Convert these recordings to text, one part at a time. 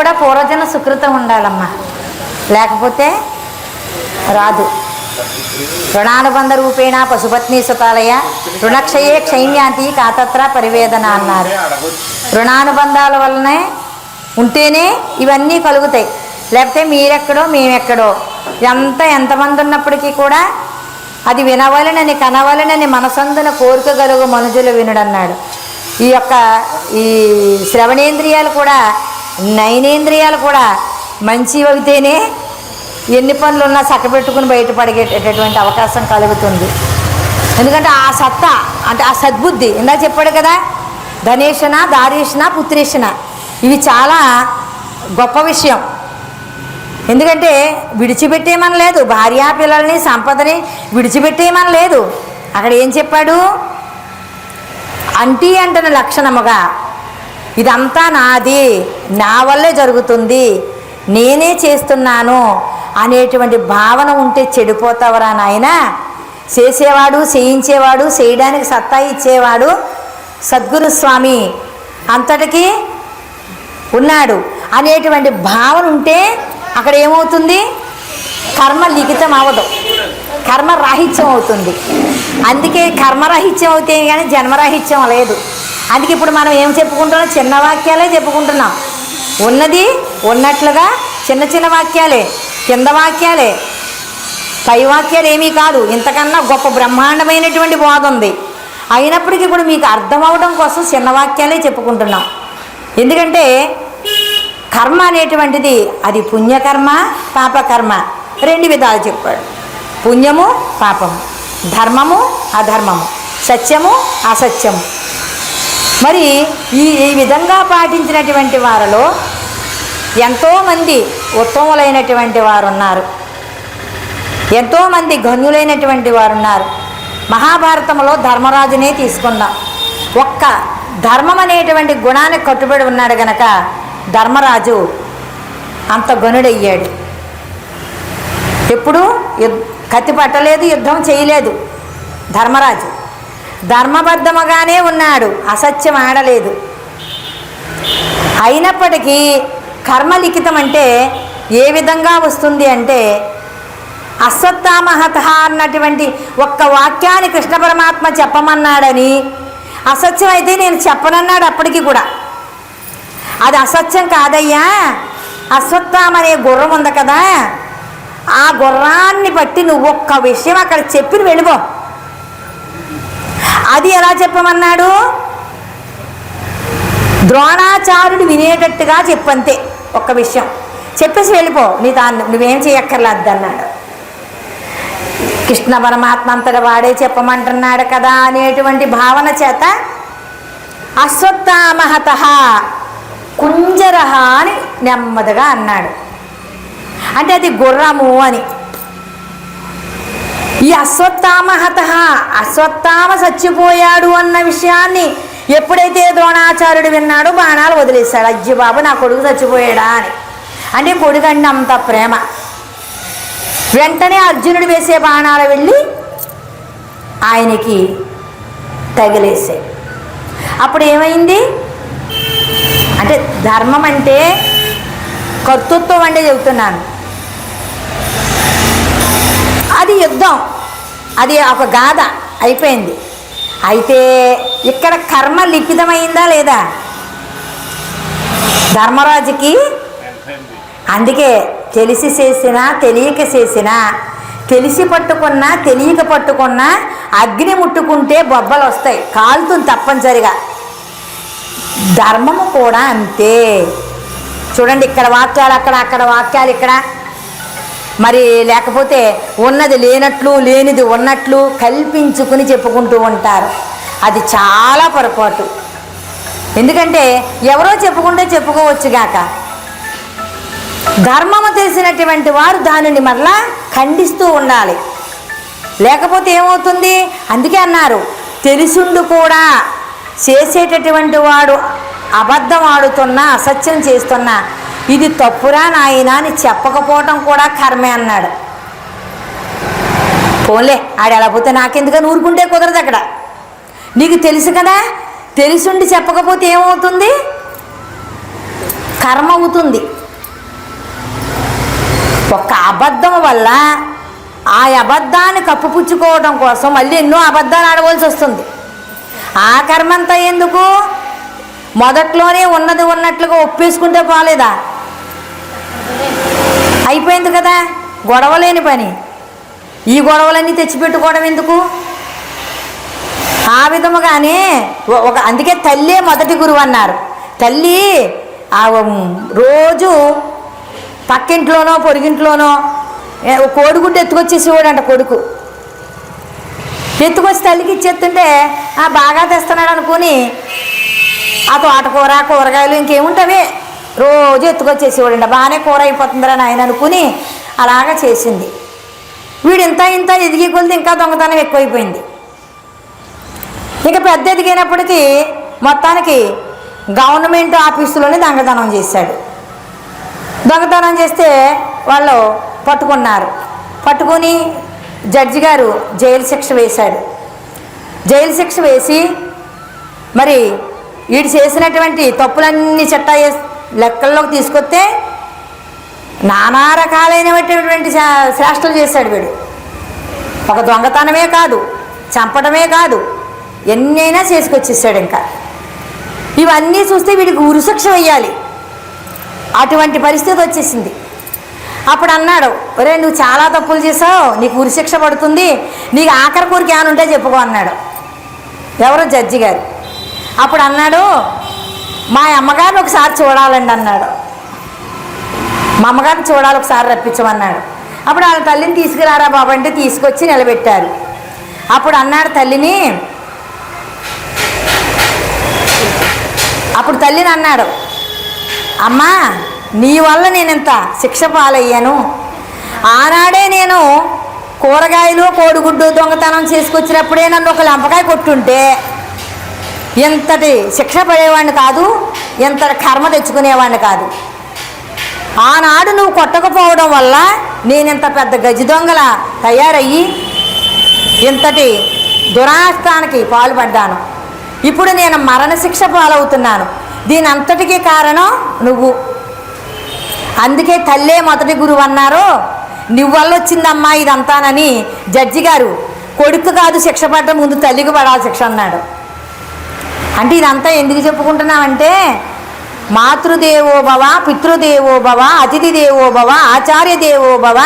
కూడా పూర్వజన సుకృతం ఉండాలమ్మా, లేకపోతే రాదు. రుణానుబంధ రూపేణ పశుపత్ని సుతాలయ రుణక్షయే క్షైన్యాంతి కాతత్ర పరివేదన అన్నారు. రుణానుబంధాల వల్లనే ఉంటేనే ఇవన్నీ కలుగుతాయి, లేకపోతే మీరెక్కడో మేమెక్కడో. ఎంతమంది ఉన్నప్పటికీ కూడా అది వినవలనని కనవలనని మనసందున కోరిక కలుగు మనుజులు వినుడన్నాడు. ఈ శ్రవణేంద్రియాలు కూడా నయనేంద్రియాలు కూడా మంచివి అవుతేనే ఎన్ని పనులు ఉన్నా చక్కబెట్టుకుని బయటపడేటటువంటి అవకాశం కలుగుతుంది. ఎందుకంటే ఆ సత్తా అంటే ఆ సద్బుద్ధి ఇందా చెప్పాడు కదా, ధనేషణ దారేషణ పుత్రేషణ, ఇవి చాలా గొప్ప విషయం. ఎందుకంటే విడిచిపెట్టేమని లేదు, భార్యా పిల్లల్ని సంపదని విడిచిపెట్టేమని లేదు. అక్కడ ఏం చెప్పాడు, అంటీ అంటన లక్షణముగా ఇదంతా నాది, నా వల్లే జరుగుతుంది, నేనే చేస్తున్నాను అనేటువంటి భావన ఉంటే చెడిపోతావరా నాయన. చేసేవాడు చేయించేవాడు చేయడానికి సత్తా ఇచ్చేవాడు సద్గురు స్వామి అంతటికీ ఉన్నాడు అనేటువంటి భావన ఉంటే అక్కడ ఏమవుతుంది, కర్మ లిఖితం అవ్వదు, కర్మరాహిత్యం అవుతుంది. అందుకే కర్మరాహిత్యం అవుతే కానీ జన్మరాహిత్యం లేదు. అందుకే ఇప్పుడు మనం ఏం చెప్పుకుంటున్నాం, చిన్న వాక్యాలే చెప్పుకుంటున్నాం. ఉన్నది ఉన్నట్లుగా చిన్న చిన్న వాక్యాలే, కింద వాక్యాలే, పై వాక్యాలు ఏమీ కాదు. ఇంతకన్నా గొప్ప బ్రహ్మాండమైనటువంటి బోధ ఉంది. అయినప్పటికీ కూడా మీకు అర్థం అవడం కోసం చిన్న వాక్యాలే చెప్పుకుంటున్నాం. ఎందుకంటే కర్మ అనేటువంటిది అది పుణ్యకర్మ పాపకర్మ రెండు విధాలు చెప్పాడు. పుణ్యము పాపము, ధర్మము అధర్మము, సత్యము అసత్యము. మరి ఈ విధంగా పాటించినటువంటి వారిలో ఎంతోమంది ఉత్తములైనటువంటి వారు ఉన్నారు, ఎంతోమంది గణ్యులైనటువంటి వారు ఉన్నారు. మహాభారతంలో ధర్మరాజునే తీసుకుందాం. ఒక్క ధర్మం అనేటువంటి గుణానికి కట్టుబడి ఉన్నాడు గనక ధర్మరాజు అంత గణుడయ్యాడు. ఎప్పుడు కత్తి పట్టలేదు, యుద్ధం చేయలేదు. ధర్మరాజు ధర్మబద్ధముగానే ఉన్నాడు, అసత్యం ఆడలేదు. అయినప్పటికీ కర్మలిఖితం అంటే ఏ విధంగా వస్తుంది అంటే అశ్వత్థామహత అన్నటువంటి ఒక్క వాక్యాన్ని కృష్ణ పరమాత్మ చెప్పమన్నాడని, అసత్యం అయితే నేను చెప్పనన్నాడు. అప్పటికి కూడా అది అసత్యం కాదయ్యా, అశ్వత్థామ అనే గుర్రం ఉంది కదా, ఆ గుర్రాన్ని బట్టి నువ్వు ఒక్క విషయం అక్కడ చెప్పి వెళ్ళిపో. అది ఎలా చెప్పమన్నాడు, ద్రోణాచార్యుడు వినేటట్టుగా చెప్పంతే, ఒక్క విషయం చెప్పేసి వెళ్ళిపో, నువ్వేం చేయక్కర్లేదు అన్నాడు. కృష్ణ పరమాత్మ అంతటా వాడే చెప్పమంటున్నాడు కదా అనేటువంటి భావన చేత అశ్వత్థామహత కుంజరహ అని నెమ్మదిగా అన్నాడు. అంటే అది గుర్రము అని. ఈ అశ్వత్థామహత అశ్వత్థామ చచ్చిపోయాడు అన్న విషయాన్ని ఎప్పుడైతే ద్రోణాచార్యుడు విన్నాడో బాణాలు వదిలేశాడు. అజ్జి బాబు నా కొడుకు చచ్చిపోయాడా అని. అంటే కొడుకు అంటే అంత ప్రేమ. వెంటనే అర్జునుడు వేసే బాణాలు వెళ్ళి ఆయనకి తగిలేసాయి. అప్పుడు ఏమైంది అంటే ధర్మం అంటే కర్తృత్వం అంటే చెబుతున్నాను, అది యుద్ధం, అది ఒక గాథ అయిపోయింది. అయితే ఇక్కడ కర్మ లిఖితమైందా లేదా ధర్మరాజుకి? అందుకే తెలిసి చేసినా తెలియక చేసినా, తెలిసి పట్టుకున్నా తెలియక పట్టుకున్నా అగ్ని ముట్టుకుంటే బొబ్బలు వస్తాయి, కాలుతుంది తప్పనిసరిగా. ధర్మము కూడా అంతే. చూడండి, ఇక్కడ వాక్యాలు అక్కడ, అక్కడ వాక్యాలు ఇక్కడ. మరి లేకపోతే ఉన్నది లేనట్లు లేనిది ఉన్నట్లు కల్పించుకుని చెప్పుకుంటూ ఉంటారు. అది చాలా పొరపాటు. ఎందుకంటే ఎవరో చెప్పుకుంటే చెప్పుకోవచ్చుగాక, ధర్మము తెలిసినటువంటి వారు దానిని మరలా ఖండిస్తూ ఉండాలి. లేకపోతే ఏమవుతుంది? అందుకే అన్నారు, తెలిసిండు కూడా చేసేటటువంటి వాడు అబద్ధం ఆడుతున్నా అసత్యం చేస్తున్నా ఇది తప్పురా నాయనా అని చెప్పకపోవటం కూడా కర్మే అన్నాడు. పోన్లే ఆడు ఎలా పోతే నాకెందుకని ఊరుకుంటే కుదరదు. అక్కడ నీకు తెలుసు కదా, తెలిసుండి చెప్పకపోతే ఏమవుతుంది? కర్మ అవుతుంది. ఒక్క అబద్ధం వల్ల ఆ అబద్ధాన్ని కప్పుపుచ్చుకోవడం కోసం మళ్ళీ ఎన్నో అబద్ధాలు ఆడవలసి వస్తుంది. ఆ కర్మ అంతా ఎందుకు? మొదట్లోనే ఉన్నది ఉన్నట్లుగా ఒప్పేసుకుంటే పోలేదా? అయిపోయింది కదా, గొడవలేని పని. ఈ గొడవలన్నీ తెచ్చిపెట్టుకోవడం ఎందుకు? ఆ విధముగానే అందుకే తల్లే మొదటి గురువు అన్నారు. తల్లి రోజు పక్కింట్లోనో పొరుగింట్లోనో కోడిగుడ్డు ఎత్తుకొచ్చేసేవాడంట. కొడుకు ఎత్తుకొచ్చి తల్లికి ఇచ్చేస్తుంటే బాగా తెస్తున్నాడు అనుకుని ఆ తోటకూర కూరగాయలు ఇంకేముంటవే రోజు ఎత్తుకొచ్చేసేవాడంట. బాగానే కూర అయిపోతుందిరా నాయన అనుకుని అలాగా చేసింది. వీడు ఇంత ఎదిగి కొలిది ఇంకా దొంగతనం ఎక్కువైపోయింది. ఇక పెద్ద ఎదిగినప్పటికీ మొత్తానికి గవర్నమెంట్ ఆఫీసులోనే దొంగతనం చేశాడు. దొంగతనం చేస్తే వాళ్ళు పట్టుకున్నారు. పట్టుకొని జడ్జి గారు జైలు శిక్ష వేశాడు. జైలు శిక్ష వేసి మరి వీడు చేసినటువంటి తప్పులన్నీ చట్టా లెక్కల్లోకి తీసుకొస్తే నానా రకాలైనటువంటి చేష్టలు చేశాడు వీడు. ఒక దొంగతనమే కాదు, చంపడమే కాదు, ఎన్నైనా చేసుకొచ్చేసాడు. ఇంకా ఇవన్నీ చూస్తే వీడికి ఉరిశిక్ష వేయాలి. అటువంటి పరిస్థితి వచ్చేసింది. అప్పుడు అన్నాడు, ఒరే నువ్వు చాలా తప్పులు చేసావు, నీకు ఉరిశిక్ష పడుతుంది, నీకు ఆఖరి కోరిక ఏమైనా ఉంటే చెప్పుకో అన్నాడు. ఎవరో జడ్జి గారు. అప్పుడు అన్నాడు, మా అమ్మగారిని ఒకసారి చూడాలండి అన్నాడు. మా అమ్మగారిని చూడాలి, ఒకసారి రప్పించమన్నాడు. అప్పుడు వాళ్ళ తల్లిని తీసుకురారా బాబు అంటే తీసుకొచ్చి నిలబెట్టారు. అప్పుడు అన్నాడు తల్లిని, అప్పుడు తల్లిని అన్నాడు, అమ్మా నీ వల్ల నేను ఇంత శిక్ష పాలయ్యాను. ఆనాడే నేను కూరగాయలు కోడిగుడ్డు దొంగతనం చేసుకొచ్చినప్పుడే నన్ను ఒక లంపకాయ కొట్టుంటే ఎంతటి శిక్ష పడేవాడిని కాదు, ఎంతటి కర్మ తెచ్చుకునేవాడిని కాదు. ఆనాడు నువ్వు కొట్టకపోవడం వల్ల నేను ఇంత పెద్ద గజి దొంగల తయారయ్యి ఇంతటి దురాస్థానికి పాల్పడ్డాను. ఇప్పుడు నేను మరణశిక్ష పాలవుతున్నాను. దీని అంతటికీ కారణం నువ్వు. అందుకే తల్లే మొదటి గురువు అన్నారు. నువ్వు వల్ల వచ్చిందమ్మా ఇదంతానని జడ్జి గారు కొడుకు కాదు శిక్ష పడ్డ ముందు తల్లికి పడాలి శిక్ష అన్నాడు. అంటే ఇదంతా ఎందుకు చెప్పుకుంటున్నామంటే మాతృదేవో భవ, పితృదేవో భవ, అతిథి దేవో భవ, ఆచార్య దేవో భవ,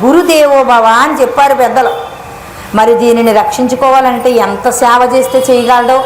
గురుదేవో భవ అని చెప్పారు పెద్దలు. మరి దీనిని రక్షించుకోవాలంటే ఎంత సేవ చేస్తే చేయగలడో,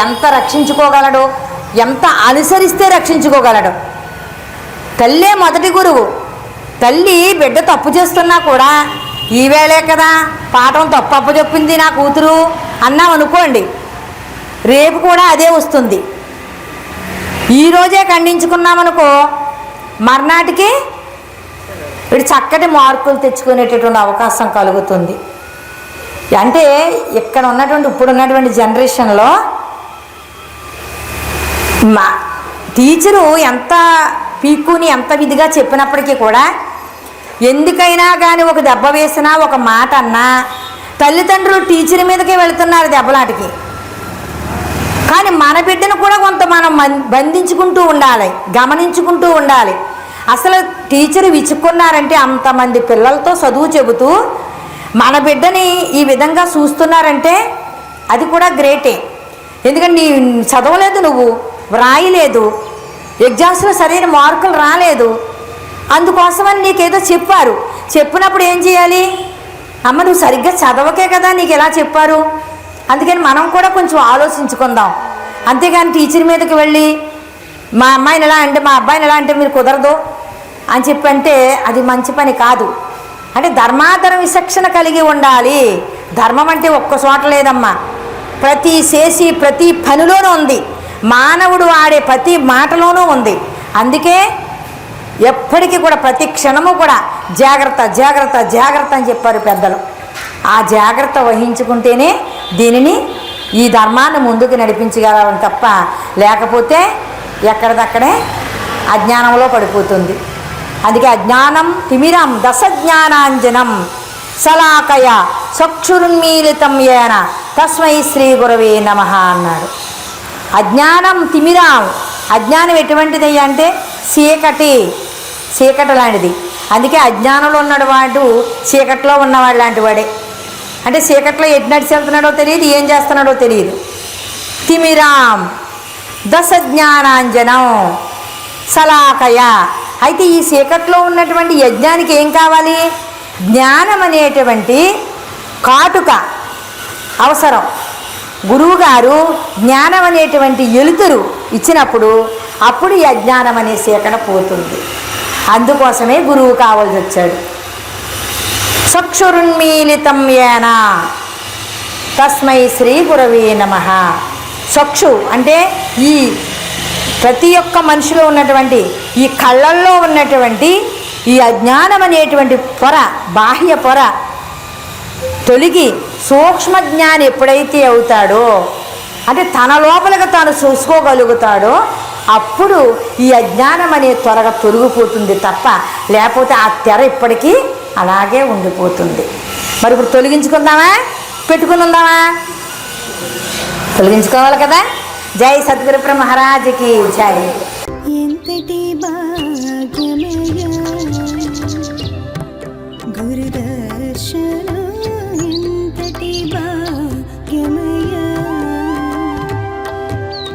ఎంత రక్షించుకోగలడో, ఎంత అనుసరిస్తే రక్షించుకోగలడు. తల్లే మొదటి గురువు. తల్లి బిడ్డ తప్పు చేస్తున్నా కూడా ఈవేళే కదా పాఠం తప్పు చెప్పింది నా కూతురు అన్నాం అనుకోండి, రేపు కూడా అదే వస్తుంది. ఈరోజే ఖండించుకున్నామనుకో మర్నాటికి వీడు చక్కటి మార్కులు తెచ్చుకునేటటువంటి అవకాశం కలుగుతుంది. అంటే ఇక్కడ ఉన్నటువంటి ఇప్పుడున్నటువంటి జనరేషన్లో మా టీచరు ఎంత పీక్కుని ఎంత విధిగా చెప్పినప్పటికీ కూడా ఎందుకైనా కానీ ఒక దెబ్బ వేసినా ఒక మాట అన్నా తల్లిదండ్రులు టీచర్ మీదకే వెళుతున్నారు దెబ్బలాటికి. కానీ మన బిడ్డను కూడా కొంత మనం బంధించుకుంటూ ఉండాలి, గమనించుకుంటూ ఉండాలి. అసలు టీచరు విచుక్కున్నారంటే అంతమంది పిల్లలతో చదువు చెబుతూ మన బిడ్డని ఈ విధంగా చూస్తున్నారంటే అది కూడా గ్రేటే. ఎందుకంటే నీ చదవలేదు, నువ్వు వ్రాయలేదు, ఎగ్జామ్స్లో సరైన మార్కులు రాలేదు, అందుకోసమని నీకేదో చెప్పారు. చెప్పినప్పుడు ఏం చేయాలి? అమ్మ నువ్వు సరిగ్గా చదవకే కదా నీకు ఎలా చెప్పారు, అందుకని మనం కూడా కొంచెం ఆలోచించుకుందాం. అంతేగాని టీచర్ మీదకి వెళ్ళి మా అమ్మాయిని ఎలా అంటే మా అబ్బాయిని ఎలా అంటే మీరు కుదరదు అని చెప్పంటే అది మంచి పని కాదు. అంటే ధర్మాధర్మ విచక్షణ కలిగి ఉండాలి. ధర్మం అంటే ఒక్క చోట లేదమ్మా, ప్రతి చేసి ప్రతి పనిలోనూ ఉంది, మానవుడు ఆడే ప్రతి మాటలోనూ ఉంది. అందుకే ఎప్పటికీ కూడా ప్రతి క్షణము కూడా జాగ్రత్త జాగ్రత్త జాగ్రత్త అని చెప్పారు పెద్దలు. ఆ జాగ్రత్త వహించుకుంటేనే దీనిని ఈ ధర్మాన్ని ముందుకు నడిపించగలం తప్ప లేకపోతే ఎక్కడిదక్కడే అజ్ఞానంలో పడిపోతుంది. అందుకే అజ్ఞానం తిమిరం దశజ్ఞానాంజనం శలాకయ చక్షురున్మీలితం ఏన తస్మై శ్రీ గురవే నమః అన్నాడు. అజ్ఞానం తిమిరం. అజ్ఞానం ఎటువంటిదయ్యా అంటే చీకటి లాంటిది. అందుకే అజ్ఞానంలో ఉన్నాడు వాడు చీకట్లో ఉన్నవాడు లాంటి వాడే. అంటే చీకట్లో ఎటు నడిచి వెళ్తున్నాడో తెలియదు, ఏం చేస్తున్నాడో తెలియదు. తిమిరాం దశ జ్ఞానాంజనం సలాకయ. అయితే ఈ చీకట్లో ఉన్నటువంటి యజ్ఞానికి ఏం కావాలి? జ్ఞానం అనేటువంటి కాటుక అవసరం. గురువుగారు జ్ఞానం అనేటువంటి ఎలుతురు ఇచ్చినప్పుడు అప్పుడు ఈ అజ్ఞానం అనే చీకట పోతుంది. అందుకోసమే గురువు కావాల్సి వచ్చాడు. చక్షురున్మీలితం ఏన తస్మై శ్రీ గురవే నమః. చక్షు అంటే ఈ ప్రతి ఒక్క మనిషిలో ఉన్నటువంటి ఈ కళ్ళల్లో ఉన్నటువంటి ఈ అజ్ఞానం అనేటువంటి పొర, బాహ్య పొర తొలగి సూక్ష్మజ్ఞాని ఎప్పుడైతే అవుతాడో, అంటే తన లోపలికి తాను చూసుకోగలుగుతాడో అప్పుడు ఈ అజ్ఞానం అనే త్వరగా తొలగిపోతుంది తప్ప, లేకపోతే ఆ తెర ఇప్పటికీ అలాగే ఉండిపోతుంది. మరి ఇప్పుడు తొలగించుకుందామా, పెట్టుకుని ఉందామా? తొలగించుకోవాలి కదా. జై సద్గురు మహారాజుకి జై. ఎంతటి భాగ్యమే